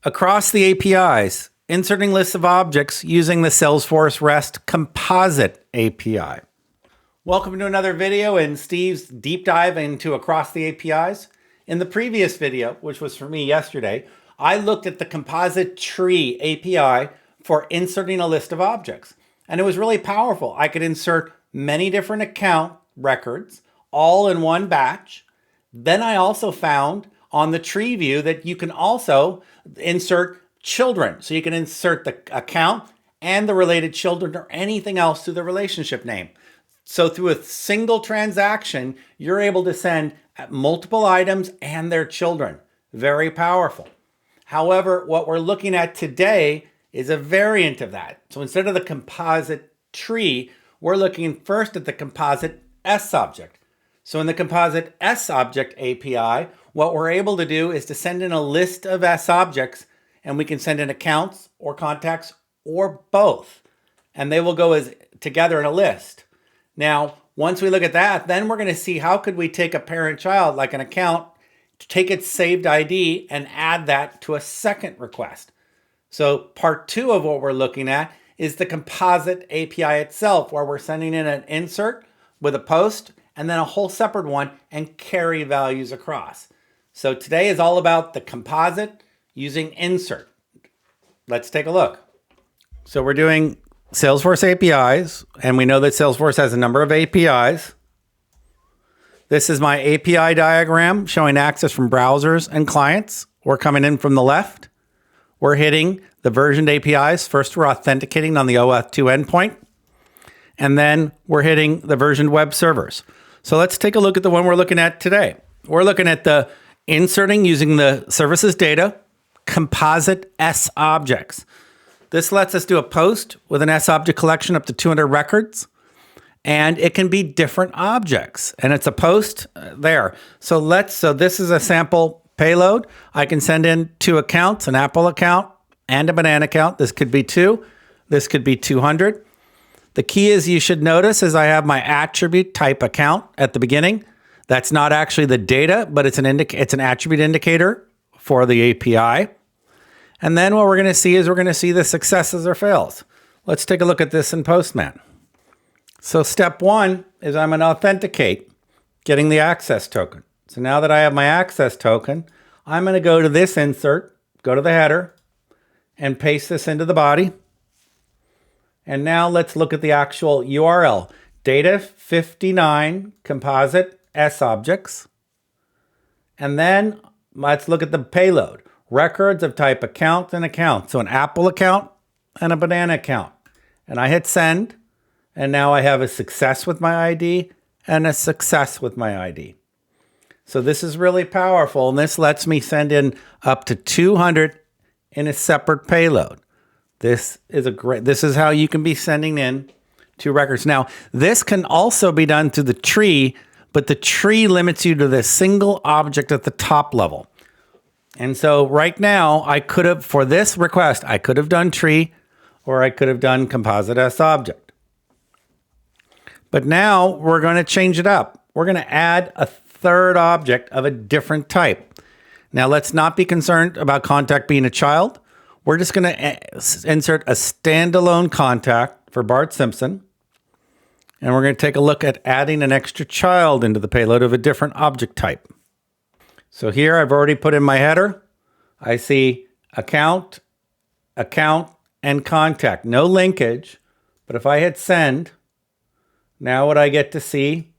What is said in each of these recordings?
Across the APIs, inserting lists of objects using the Salesforce REST Composite API. Welcome to another video in Steve's deep dive into across the APIs. In the previous video, which was for me yesterday, I looked at the Composite Tree API for inserting a list of objects. And it was really powerful. I could insert many different account records all in one batch. Then I also found on the tree view that you can also insert children. So you can insert the account and the related children or anything else to the relationship name. So through a single transaction, you're able to send multiple items and their children. Very powerful. However, what we're looking at today is a variant of that. So instead of the composite tree, we're looking first at the composite sObject. So in the composite sObject API, what we're able to do is to send in a list of sObjects, and we can send in accounts or contacts or both, and they will go together in a list. Now, once we look at that, then we're going to see how could we take a parent-child, like an account, take its saved ID and add that to a second request. So part two of what we're looking at is the composite API itself, where we're sending in an insert with a post and then a whole separate one and carry values across. So today is all about the composite using insert. Let's take a look. So we're doing Salesforce APIs, and we know that Salesforce has a number of APIs. This is my API diagram showing access from browsers and clients. We're coming in from the left. We're hitting the versioned APIs. First, we're authenticating on the OAuth 2 endpoint, and then we're hitting the versioned web servers. So let's take a look at the one we're looking at today. We're looking at the inserting using the services data, composite sObjects. This lets us do a post with an sObject collection up to 200 records, and it can be different objects, and it's a post there. So this is a sample payload. I can send in 2 accounts, an Apple account and a banana account. This could be 2. This could be 200. The key is you should notice is I have my attribute type account at the beginning. That's not actually the data, but it's an attribute indicator for the API. And then what we're going to see is we're going to see the successes or fails. Let's take a look at this in Postman. So step 1 is I'm going to authenticate, getting the access token. So now that I have my access token, I'm going to go to this insert, go to the header, and paste this into the body. And now let's look at the actual URL, data 59 composite sObjects. And then let's look at the payload, records of type account and account. So an Apple account and a banana account. And I hit send. And now I have a success with my ID and a success with my ID. So this is really powerful. And this lets me send in up to 200 in a separate payload. This is how you can be sending in 2 records. Now, this can also be done through the tree, but the tree limits you to the single object at the top level. And so right now, for this request, I could have done tree, or I could have done composite sObject. But now we're going to change it up. We're going to add a third object of a different type. Now, let's not be concerned about contact being a child. We're just going to insert a standalone contact for Bart Simpson. And we're going to take a look at adding an extra child into the payload of a different object type. So here I've already put in my header. I see account, and contact. No linkage. But if I hit send, now what I get to see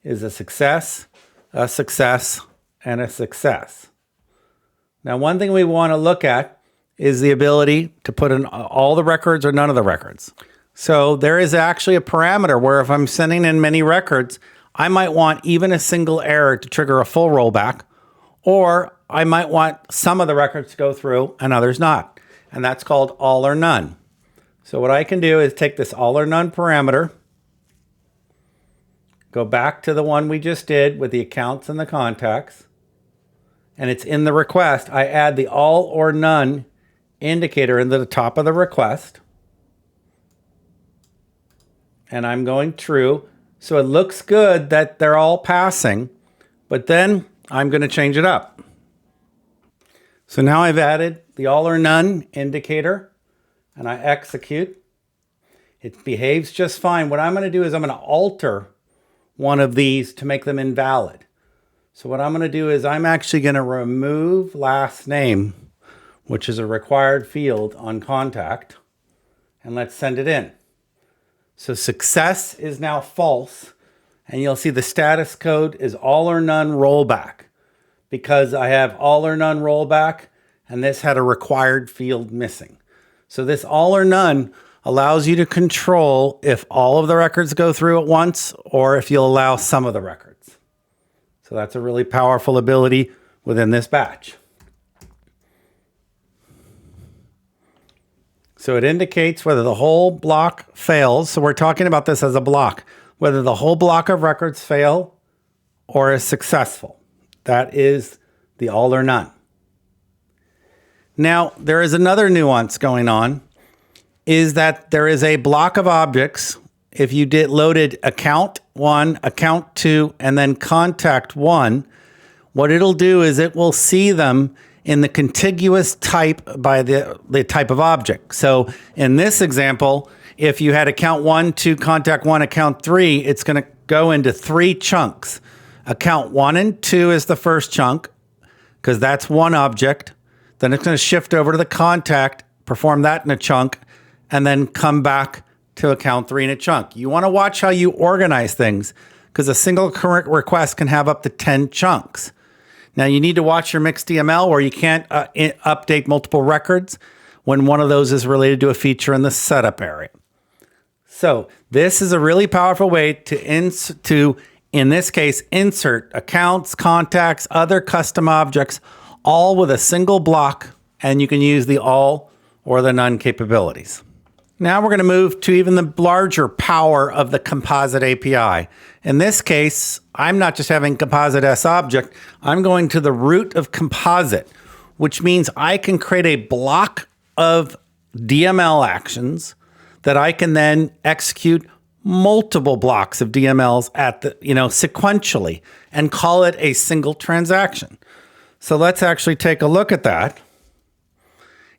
is a success, and a success. Now, one thing we want to look at is the ability to put in all the records or none of the records. So there is actually a parameter where if I'm sending in many records, I might want even a single error to trigger a full rollback, or I might want some of the records to go through and others not. And that's called all or none. So what I can do is take this all or none parameter, go back to the one we just did with the accounts and the contacts, and it's in the request. I add the all or none indicator into the top of the request, and I'm going true. So it looks good that they're all passing, but then I'm going to change it up. So now I've added the all or none indicator and I execute. It behaves just fine. What I'm going to do is I'm going to alter one of these to make them invalid. So what I'm going to do is I'm actually going to remove last name, which is a required field on contact, and let's send it in. So success is now false, and you'll see the status code is all or none rollback because I have all or none rollback and this had a required field missing. So this all or none allows you to control if all of the records go through at once or if you'll allow some of the records. So that's a really powerful ability within this batch. So it indicates whether the whole block fails. So we're talking about this as a block, whether the whole block of records fail or is successful. That is the all or none. Now, there is another nuance going on, is that there is a block of objects. If you loaded account 1, account 2, and then contact 1, what it'll do is it will see them in the contiguous type by the type of object. So in this example, if you had account 1, 2, contact 1, account 3, it's going to go into 3 chunks. Account 1 and 2 is the first chunk because that's one object. Then it's going to shift over to the contact, perform that in a chunk, and then come back to account 3 in a chunk. You want to watch how you organize things because a single current request can have up to 10 chunks. Now you need to watch your mixed DML where you can't update multiple records when one of those is related to a feature in the setup area. So this is a really powerful way to in this case, insert accounts, contacts, other custom objects, all with a single block, and you can use the all or the none capabilities. Now we're going to move to even the larger power of the Composite API. In this case, I'm not just having Composite sObject, I'm going to the root of Composite, which means I can create a block of DML actions that I can then execute multiple blocks of DMLs at the, sequentially and call it a single transaction. So let's actually take a look at that.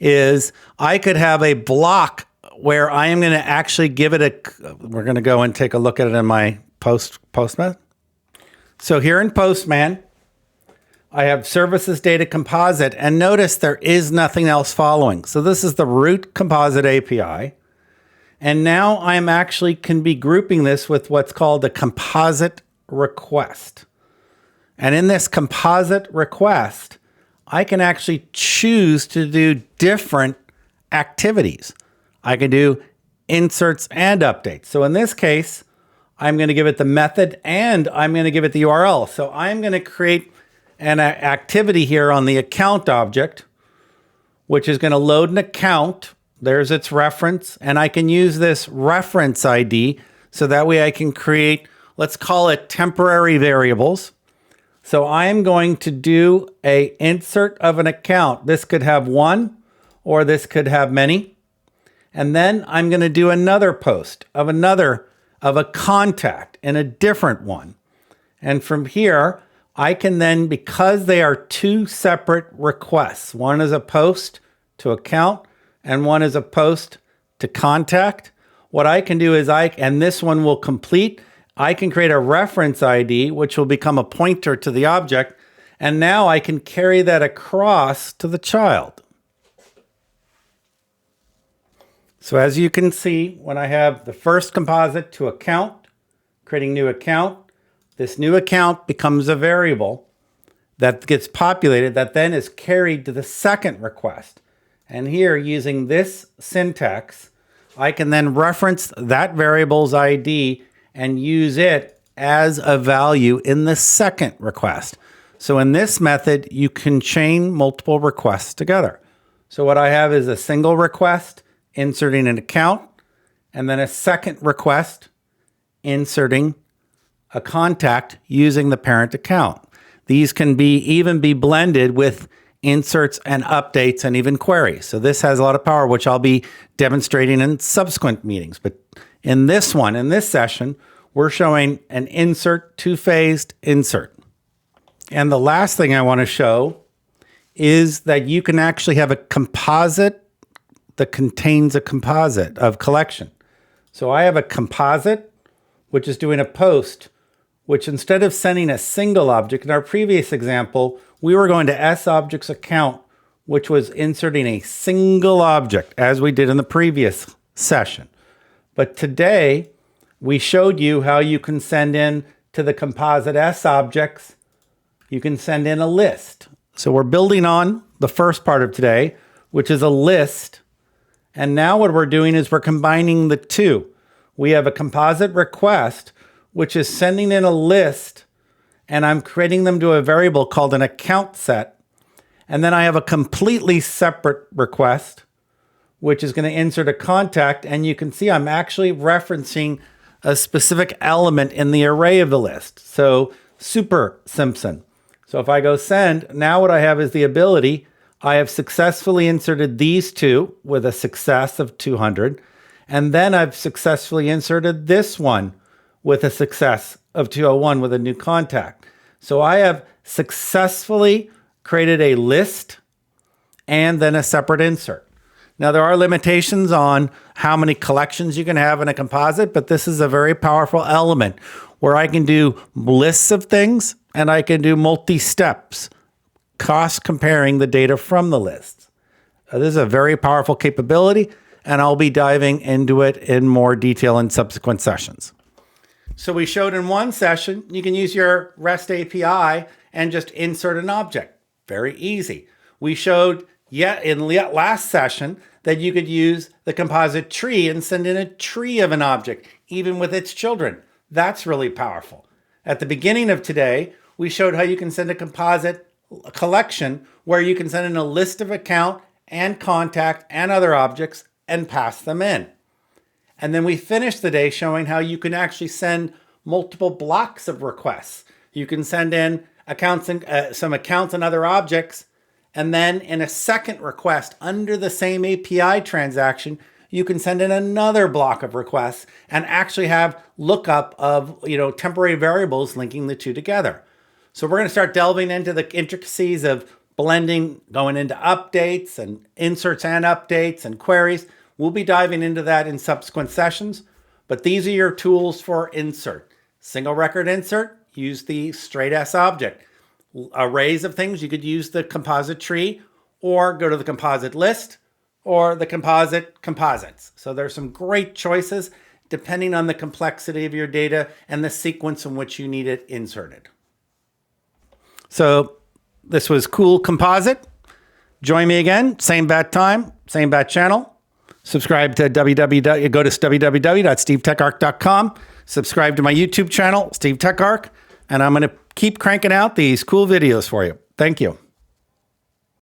Is I could have a block where I am going to actually give it we're going to go and take a look at it in my Postman. So here in Postman, I have services data composite, and notice there is nothing else following. So this is the root Composite API. And now I'm actually can be grouping this with what's called a composite request. And in this composite request, I can actually choose to do different activities. I can do inserts and updates. So in this case, I'm going to give it the method and I'm going to give it the URL. So I'm going to create an activity here on the account object, which is going to load an account. There's its reference, and I can use this reference ID so that way I can create, let's call it temporary variables. So I'm going to do a insert of an account. This could have one, or this could have many. And then I'm going to do another post of a contact in a different one. And from here, I can then, because they are two separate requests, one is a post to account and one is a post to contact. What I can do is and this one will complete. I can create a reference ID, which will become a pointer to the object. And now I can carry that across to the child. So as you can see, when I have the first composite to account, creating new account, this new account becomes a variable that gets populated that then is carried to the second request. And here, using this syntax, I can then reference that variable's ID and use it as a value in the second request. So in this method, you can chain multiple requests together. So what I have is a single request inserting an account, and then a second request inserting a contact using the parent account. These can even be blended with inserts and updates and even queries. So this has a lot of power, which I'll be demonstrating in subsequent meetings. But in this session, we're showing an insert, two-phased insert. And the last thing I want to show is that you can actually have a composite that contains a composite of collection. So I have a composite, which is doing a post, which instead of sending a single object, in our previous example, we were going to sObject's account, which was inserting a single object, as we did in the previous session. But today, we showed you how you can send in to the composite sObjects, you can send in a list. So we're building on the first part of today, which is a list. And now what we're doing is we're combining the two. We have a composite request, which is sending in a list, and I'm creating them to a variable called an account set. And then I have a completely separate request, which is going to insert a contact. And you can see I'm actually referencing a specific element in the array of the list. So Super Simpson. So if I go send, now what I have is the ability, I have successfully inserted these two with a success of 200. And then I've successfully inserted this one with a success of 201 with a new contact. So I have successfully created a list and then a separate insert. Now, there are limitations on how many collections you can have in a composite, but this is a very powerful element where I can do lists of things and I can do multi-steps, cost comparing the data from the lists. This is a very powerful capability, and I'll be diving into it in more detail in subsequent sessions. So we showed in one session, you can use your REST API and just insert an object. Very easy. We showed in last session that you could use the composite tree and send in a tree of an object, even with its children. That's really powerful. At the beginning of today, we showed how you can send a composite collection where you can send in a list of account and contact and other objects and pass them in. And then we finished the day showing how you can actually send multiple blocks of requests. You can send in accounts and some accounts and other objects. And then in a second request under the same API transaction, you can send in another block of requests and actually have lookup of temporary variables linking the two together. So we're going to start delving into the intricacies of blending, going into updates and inserts and updates and queries. We'll be diving into that in subsequent sessions, but these are your tools for insert. Single record insert, use the straight sObject. Arrays of things, you could use the composite tree or go to the composite list or the composite composites. So there's some great choices depending on the complexity of your data and the sequence in which you need it inserted. So this was Cool Composite. Join me again, same bat time, same bat channel. Subscribe to go to www.SteveTechArc.com. Subscribe to my YouTube channel, SteveTechArc, and I'm going to keep cranking out these cool videos for you. Thank you.